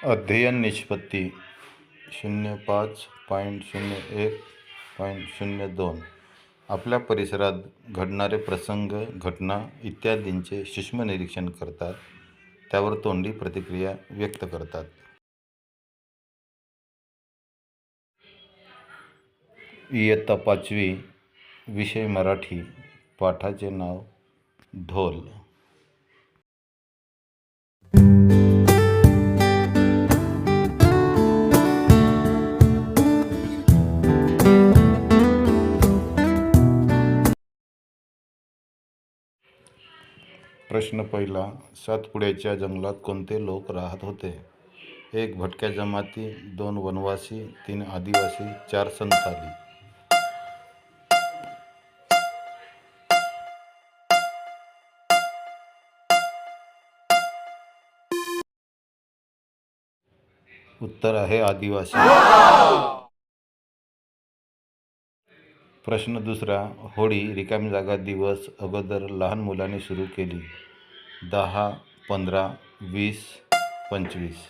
अध्ययन निष्पत्ती 05.01.02 आपल्या परिसरात घडणारे प्रसंग, घटना इत्यादींचे सूक्ष्म निरीक्षण करतात, त्यावर तोंडी प्रतिक्रिया व्यक्त करतात. इयत्ता 5वी, विषय मराठी. पाठाचे नाव ढोल. प्रश्न पहिला. सातपुड्याच्या जंगलात कोणते लोक राहत होते? 1. भटक्या जमाती, 2. वनवासी, 3. आदिवासी, 4. संथाली. उत्तर आहे आदिवासी. प्रश्न दुसरा. होळी रिकामी जागा दिवस अगोदर लहान मुलांनी सुरू केली. 10, 15, 20, 25.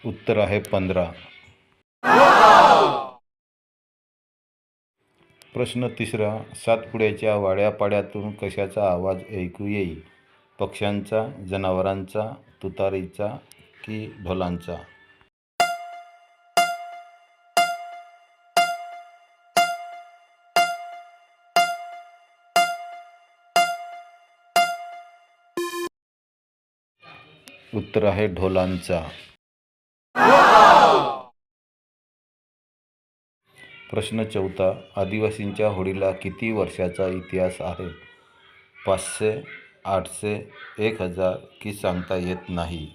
उत्तर आहे 15. प्रश्न तिसरा. सातपुड्याच्या वाड्यापाड्यातून कशाचा आवाज ऐकू येई? पक्ष्यांचा, जनावरांचा, तुतारीचा की ढोलांचा? उत्तर आहे ढोलांचा. प्रश्न चौथा. आदिवासींच्या होळीला किती वर्षाचा इतिहास आहे? 500, 800, 1000 की सांगता येत नाही?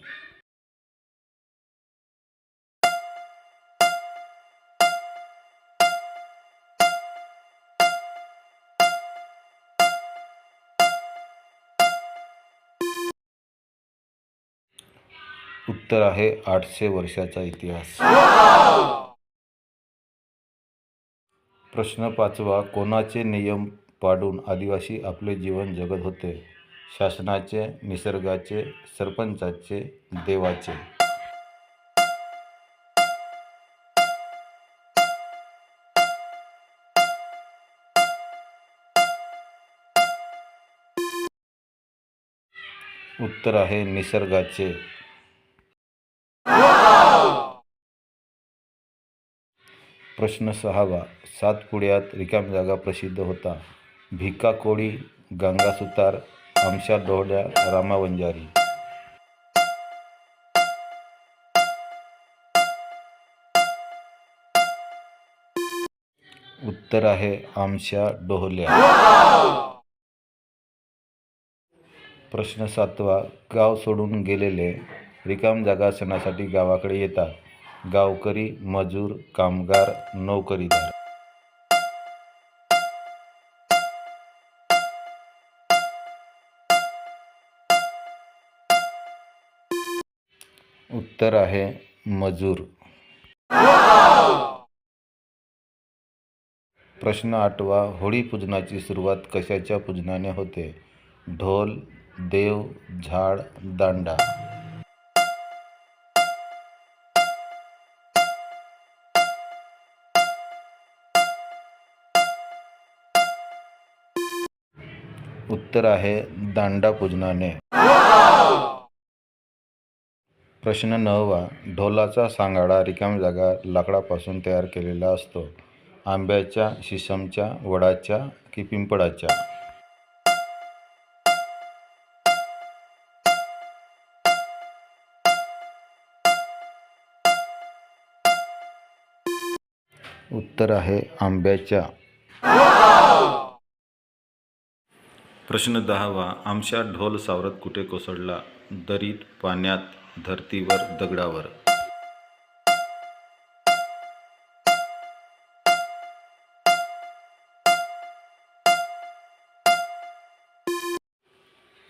उत्तर आहे 800 वर्षाचा इतिहास. प्रश्न पाचवा. कोणाचे नियम पाडून आदिवासी आपले जीवन जगत होते? शासनाचे, निसर्गाचे, सरपंचाचे, देवाचे? उत्तर आहे निसर्गाचे. प्रश्न सहावा. सातपुड्यात रिकामी जागा प्रसिद्ध होता. भिका कोळी, गंगा सुतार, आमशा डोहल्या, रामा वंजारी. उत्तर आहे आमशा डोहल्या. प्रश्न सातवा. गाव सोडून गेलेले रिकाम जागा सणासाठी गावाकडे येतात. गावकरी, मजूर, कामगार, नोकरीदार. उत्तर आहे मजूर. प्रश्न आठवा. होळी पूजनाची सुरुवात कशाच्या पूजनाने होते? ढोल, देव, झाड, दांडा. उत्तर आहे दांडा पूजनाने. प्रश्न 9वा. ढोलाचा सांगाडा रिकामी जागा लाकडापासून तयार केलेला असतो. आंब्याच्या, शिसमच्या, वडाच्या की पिंपळाच्या? उत्तर आहे आंब्याच्या. प्रश्न 10वा. आमशा ढोल सावरत कुठे कोसळला? दरीत, पाण्यात, धरतीवर, दगडावर?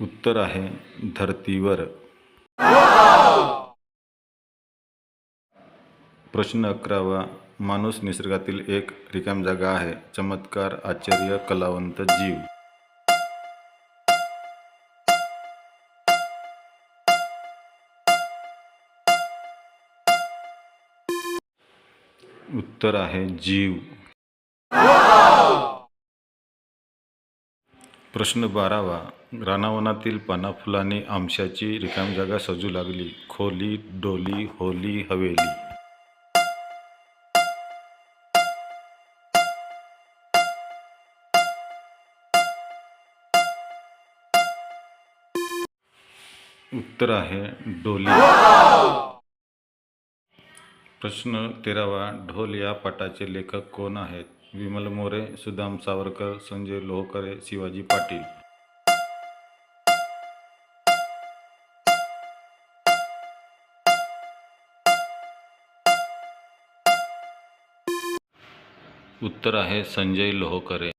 उत्तर आहे धरतीवर. प्रश्न 11वा. माणूस निसर्गातील एक रिकाम जागा आहे. चमत्कार, आश्चर्य, कलावंत जीव. उत्तर आहे जीव. प्रश्न 12वा. रानावनातील पानाफुलांनी आमच्याची रिकाम जागा सजू लागली. खोली, डोली, होली, हवेली. उत्तर आहे डोली. प्रश्न 13वा. ढोल या पाठाचे लेखक कोण आहेत? विमल मोरे, सुदाम सावरकर, संजय लोहकरे, शिवाजी पाटील. उत्तर आहे संजय लोहकरे.